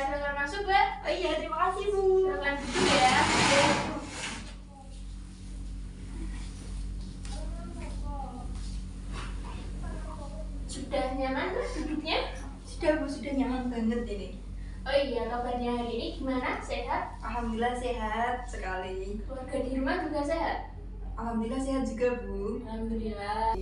silakan masuk, Mbak. Oh iya, terima kasih Bu. Silakan duduk ya. Sudah nyaman Mbak duduknya? Sudah Bu, sudah nyaman banget ini. Oh iya, kabarnya hari ini gimana? Sehat? Alhamdulillah sehat sekali. Keluarga di rumah juga sehat? Alhamdulillah sehat juga Bu. Alhamdulillah.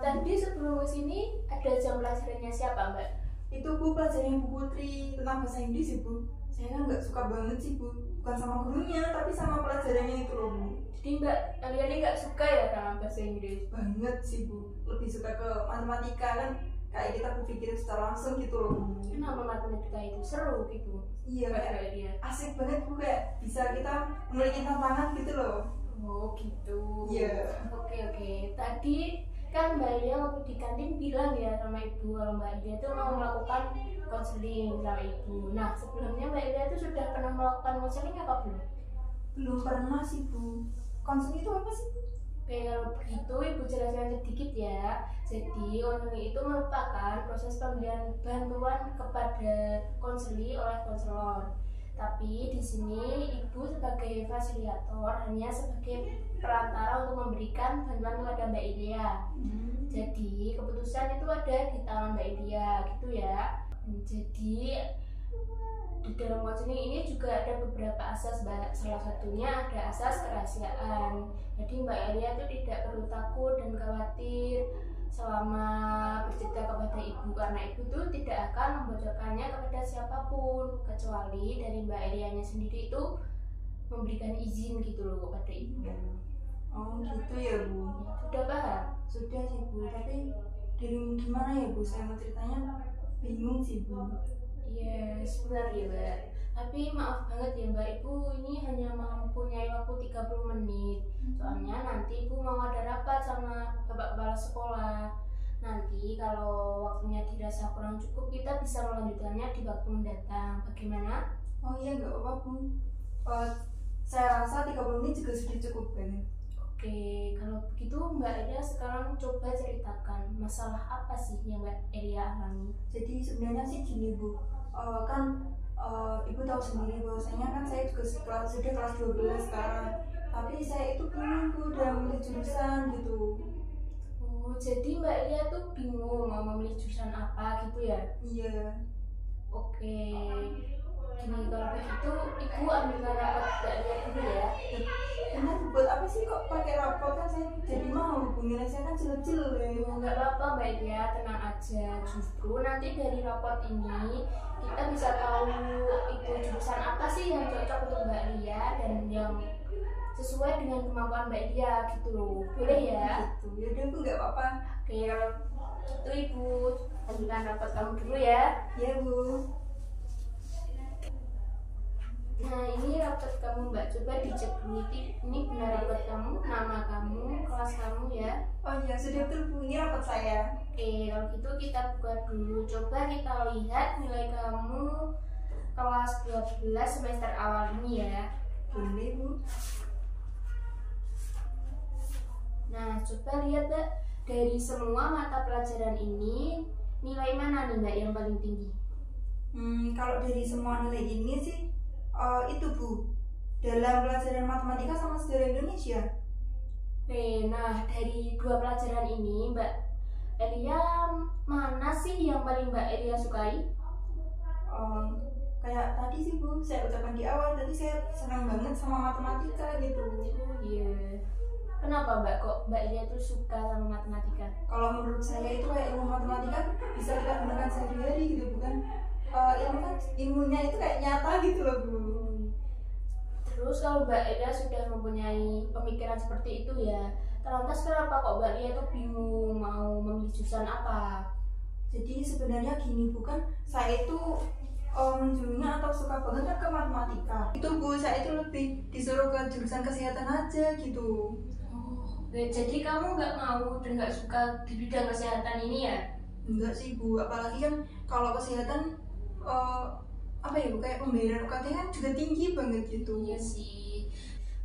Tadi sebelum kesini ada jam pelajarannya siapa Mbak? Itu Bu pelajaran Bu Putri tentang bahasa Inggris ya Bu. Saya kan nggak suka banget sih Bu. Bukan sama gurunya, tapi sama pelajarannya itu loh Bu. Jadi Mbak, kalian ini nggak suka ya sama bahasa Inggris? Banget sih Bu. Lebih suka ke matematika kan. Kayak kita berpikir secara langsung gitu loh Bu. Kenapa matematika itu seru gitu? Iya kayak dia. asik banget Bu, kayak bisa kita memiliki tantangan gitu loh. Oh gitu. Iya. Oke. Tadi kan Mbak Elia waktu di kantin bilang ya sama Ibu kalau Mbak Elia itu mau melakukan konseling sama Ibu. Nah sebelumnya Mbak Elia itu sudah pernah melakukan konseling apa belum? Belum pernah sih Bu. Konseling itu apa sih Bu? Oke, kalau begitu Ibu jelaskan sedikit ya. Jadi konseling itu merupakan proses pemberian bantuan kepada konseli oleh konselor. Tapi di sini Ibu sebagai fasilitator hanya sebagai perantara untuk memberikan bantuan kepada Mbak Elia. Jadi keputusan itu ada di tangan Mbak Elia, gitu ya. Jadi di dalam konseling ini juga ada beberapa asas Mbak. Salah satunya ada asas kerahasiaan. Jadi Mbak Elia itu tidak perlu takut dan khawatir selama bercerita kepada Ibu, karena Ibu tuh tidak akan membocorkannya kepada siapapun kecuali dari Mbak Elianya sendiri itu memberikan izin gitu loh kepada Ibu. Oh gitu ya Bu. Sudah paham? Sudah sih Bu, tapi dari gimana ya Bu? Saya mau ceritanya bingung sih Bu. Iya, sebentar ya Mbak. Tapi maaf banget ya Mbak, Ibu ini hanya mempunyai waktu 30 menit. Soalnya nanti Ibu mau ada rapat sama Bapak Kepala Sekolah. Nanti kalau waktunya dirasa kurang cukup, kita bisa melanjutkannya di waktu mendatang. Bagaimana? Oh iya nggak apa-apa Bu. Saya rasa 30 menit juga sudah cukup banget. Oke, kalau begitu Mbak Elia sekarang coba ceritakan masalah apa sih yang Mbak Elia alami. Jadi sebenarnya sih gini Bu, Ibu tahu sendiri bahwasanya kan saya juga sudah kelas 12 sekarang. Tapi saya itu bingung Bu dalam memilih jurusan gitu. Oh, jadi Mbak Elia tuh bingung mau memilih jurusan apa gitu ya? Iya. Oke, gini kalau begitu Ibu ambil rapot Mbak Elia dulu ya. Benar Bu, buat apa sih kok pakai rapot? Kan saya jadi mau Bu, nilai saya kan jelek-jelek. Nggak apa-apa Mbak Elia, tenang aja. Justru nanti dari rapot ini kita bisa tahu itu jurusan apa sih yang cocok untuk Mbak Elia dan yang sesuai dengan kemampuan Mbak Elia gitu loh. Boleh ya? Gitu. Yaudah Bu, nggak apa-apa. Oke, kalau itu Ibu ambilkan rapot kamu dulu ya. Iya Bu. Nah ini rapot kamu Mbak, coba dicek dulu ini benar rapot kamu, nama kamu, kelas kamu ya. Oh iya, sudah betul Bu, ini rapot saya. Oke, kalau gitu kita buka dulu. Coba kita lihat nilai kamu kelas 12 semester awal ini ya. Boleh Bu. Nah, coba lihat Mbak, dari semua mata pelajaran ini nilai mana nih Mbak yang paling tinggi? Kalau dari semua nilai ini sih itu Bu, dalam pelajaran matematika sama sejarah Indonesia. Oke, nah dari dua pelajaran ini Mbak Elia mana sih yang paling Mbak Elia sukai? Kayak tadi sih Bu, saya ucapkan di awal, tadi saya senang banget sama matematika gitu. Oh iya. Kenapa Mbak kok Mbak Elia tuh suka sama matematika? Kalau menurut saya itu kayak ilmu matematika bisa kita gunakan sehari-hari gitu, bukan? Ilmunya itu kayak nyata gitu loh Bu. Terus kalau Mbak Elia sudah mempunyai pemikiran seperti itu ya, lantas kenapa kok Mbak Elia tuh bingung mau memilih jurusan apa? Jadi sebenarnya gini Bu, kan saya itu menjurunya atau suka banget kan ke matematika. Itu Bu, saya itu lebih disuruh ke jurusan kesehatan aja gitu. Jadi kamu nggak mau dan nggak suka di bidang kesehatan ini ya? Enggak sih Bu, apalagi kan kalau kesehatan apa ya Bu, kayak pembayaran UKT kan juga tinggi banget gitu. Iya sih,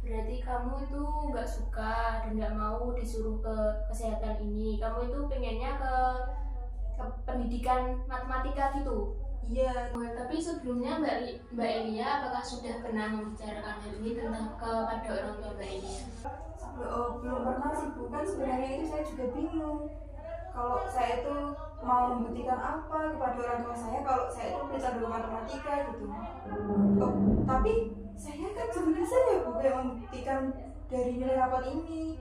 berarti kamu itu nggak suka dan nggak mau disuruh ke kesehatan ini. Kamu itu pengennya ke pendidikan matematika gitu? Iya. Tapi sebelumnya Mbak Elia apakah sudah pernah membicarakan hal ini kepada orang tua Mbak Elia? Belum pernah sih Bu, kan sebenarnya itu saya juga bingung kalau saya itu mau membuktikan apa kepada orang tua saya kalau saya itu bisa dulu matematika gitu. Tapi saya kan juga bisa ya Bu yang membuktikan dari nilai rapot ini.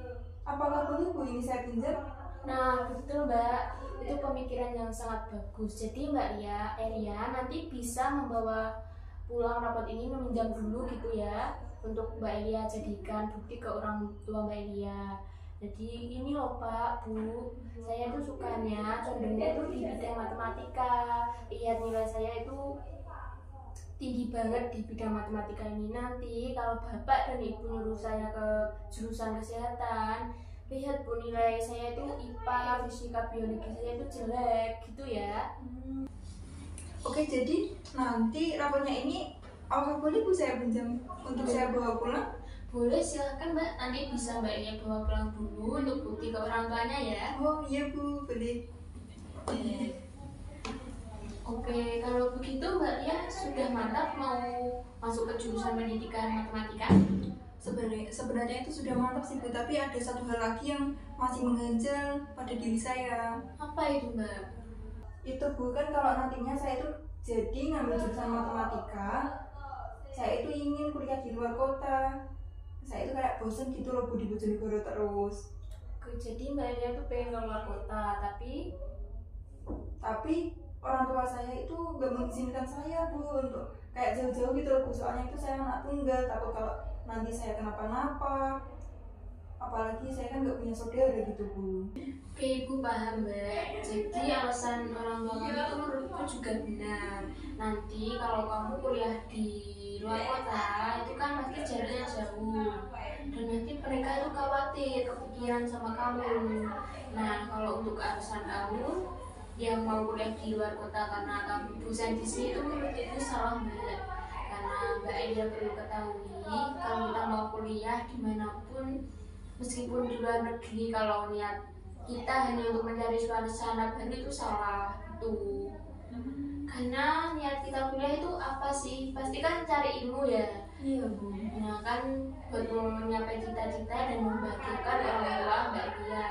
Apakah boleh Bu ini saya pinjam? Nah betul Mbak, itu pemikiran yang sangat bagus. Jadi Mbak Elia nanti bisa membawa pulang rapot ini, meminjam dulu gitu ya, untuk Mbak Elia jadikan bukti ke orang tua Mbak Elia. Jadi ini loh Pak, Bu, saya tuh sukanya condongnya tuh di bidang matematika. Lihat nilai saya itu tinggi banget di bidang matematika ini. Nanti kalau Bapak dan Ibu nyuruh saya ke jurusan kesehatan, lihat Bu, nilai saya itu IPA, fisika, biologi saya itu jelek gitu ya. Oke, jadi nanti rapotnya ini apakah boleh Bu saya pinjam untuk saya bawa pulang? Boleh, silahkan Mbak, nanti bisa Mbak Elia bawa pulang dulu untuk bukti ke orang tuanya ya. Oh iya Bu, boleh. Oke, kalau begitu Mbak Lia sudah mantap mau masuk ke jurusan pendidikan matematika? Sebenarnya itu sudah mantap sih Bu, tapi ada satu hal lagi yang masih mengganjal pada diri saya. Apa itu Mbak? Itu Bu, kan kalau nantinya saya itu jadi ngambil jurusan matematika, saya itu ingin kuliah di luar kota. Saya itu kayak bosen gitu loh Bu di Bojonegoro terus. Oke, jadi Mbak Lia tuh pengen ke luar kota, tapi orang tua saya itu gak mengizinkan saya Bu untuk kayak jauh-jauh gitu loh Bu, soalnya itu saya anak tunggal, takut kalau nanti saya kenapa-napa, apalagi saya kan gak punya saudara gitu Bu. Oke, Ibu paham Mbak. Jadi alasan orang tua kamu itu menurutku juga benar. Nanti kalau kamu kuliah di luar kota itu kan pasti jaraknya jauh, dan nanti mereka itu khawatir, kepikiran sama kamu. Nah kalau untuk alasan kamu yang mau kuliah di luar kota karena kamu bosan di sini, itu menurut Ibu salah Mbak. Karena Mbak Elia perlu ketahui, kalau kita mau kuliah dimanapun, meskipun di luar negeri, kalau niat kita hanya untuk mencari suasana baru itu salah tuh. Karena niat kita kuliah itu apa sih? Pasti kan cari ilmu ya. Iya Bu. Nah kan buat mencapai cita-cita dan membahagiakan orang tua Mbak Elia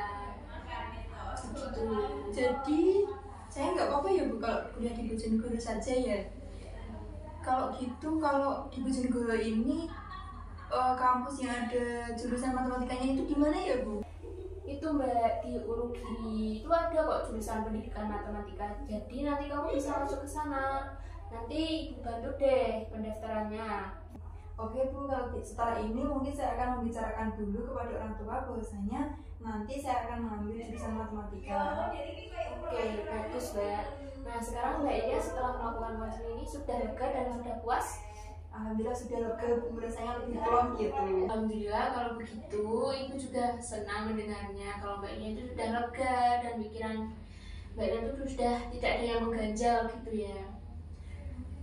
gitu. Jadi saya nggak apa-apa ya Bu kalau kuliah di Bojonegoro saja ya. Kalau gitu, kalau di Bojonegoro ini kampus yang ada jurusan matematikanya itu di mana ya Bu? Itu Mbak, di Urugiri itu ada kok jurusan pendidikan matematika. Jadi nanti kamu bisa masuk ke sana. Nanti Ibu bantu deh pendaftarannya. Oke Bu, kalau setelah ini mungkin saya akan membicarakan dulu kepada orang tua bahwasanya nanti saya akan mengambil jurusan matematika. Oke, bagus Mbak. Nah sekarang Mbak Elia setelah melakukan konseling ini sudah lega dan sudah puas? Alhamdulillah sudah lega Bu, rasanya lebih plong gitu. Alhamdulillah kalau begitu, Ibu juga senang mendengarnya kalau Mbak Elia itu sudah lega dan pikiran Mbak Elia itu sudah tidak ada yang mengganjal gitu ya.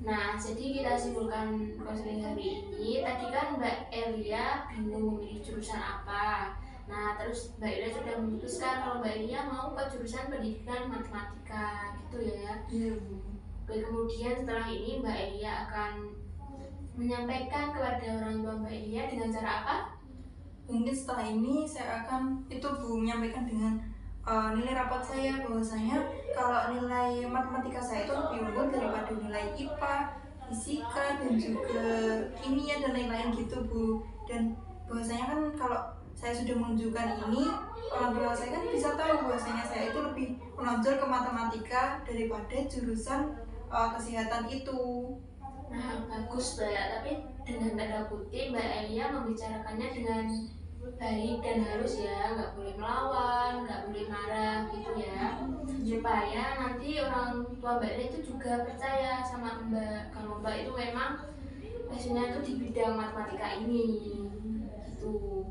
Nah, jadi kita simpulkan konseling hari ini. Tadi kan Mbak Elia bingung memilih jurusan apa. Nah, terus Mbak Elia sudah memutuskan kalau Mbak Elia mau ke jurusan pendidikan matematika gitu ya. Iya Bu. Kemudian setelah ini Mbak Elia akan menyampaikan kepada orang tua Mbak Elia dengan cara apa? Mungkin setelah ini saya akan menyampaikan dengan nilai rapot saya, bahwasanya kalau nilai matematika saya itu lebih unggul daripada nilai IPA, fisika, dan juga kimia dan lain-lain gitu Bu. Dan bahwasanya kan kalau saya sudah menunjukkan ini, orang tua saya kan bisa tahu bahwasanya saya itu lebih menonjol ke matematika daripada jurusan kesehatan itu. Nah, bagus Mbak, tapi dengan tanda kutip Mbak Elia membicarakannya dengan baik dan halus ya, nggak boleh melawan, nggak boleh marah gitu ya, supaya nanti orang tua Mbak Elia itu juga percaya sama Mbak kalau Mbak itu memang passionnya itu di bidang matematika ini gitu.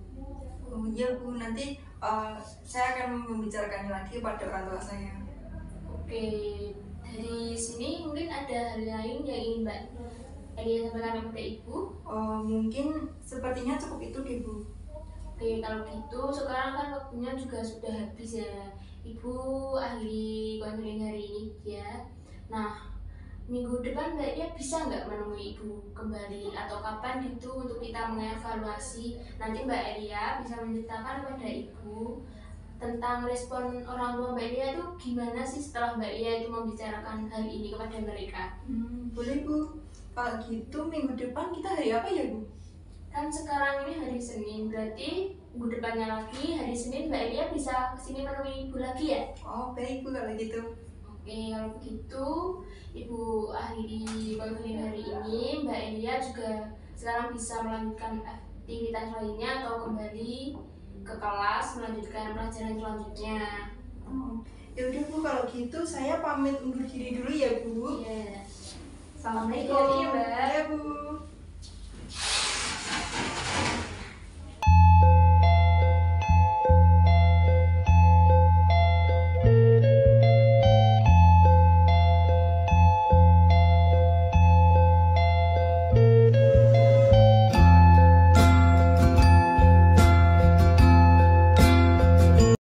Oh iya Bu, nanti saya akan membicarakannya lagi pada orang tua saya. Oke, dari sini mungkin ada hal lain yang ingin Mbak Elia sampaikan kepada Ibu? Mungkin sepertinya cukup itu deh Bu. Oke, kalau gitu sekarang kan waktunya juga sudah habis ya. Ibu akhiri konseling hari ini ya. Nah, minggu depan Mbak Elia bisa nggak menemui Ibu kembali atau kapan gitu untuk kita mengevaluasi. Nanti Mbak Elia bisa menceritakan kepada Ibu tentang respon orang tua Mbak Elia itu gimana sih setelah Mbak Elia itu membicarakan hal ini kepada mereka. Boleh Bu. Kalau gitu minggu depan kita hari apa ya Bu? Kan sekarang ini hari Senin, berarti minggu depannya lagi hari Senin Mbak Elia bisa kesini menemui Ibu lagi ya? Oh baik Bu kalau gitu. Oke, kalau begitu Ibu akhiri konseling hari ini. Mbak Elia juga sekarang bisa melanjutkan aktivitas lainnya atau kembali ke kelas melanjutkan pelajaran selanjutnya. Ya udah Bu, kalau gitu saya pamit undur diri dulu ya Bu. Iya. Assalamualaikum. Mbak. Ya Bu.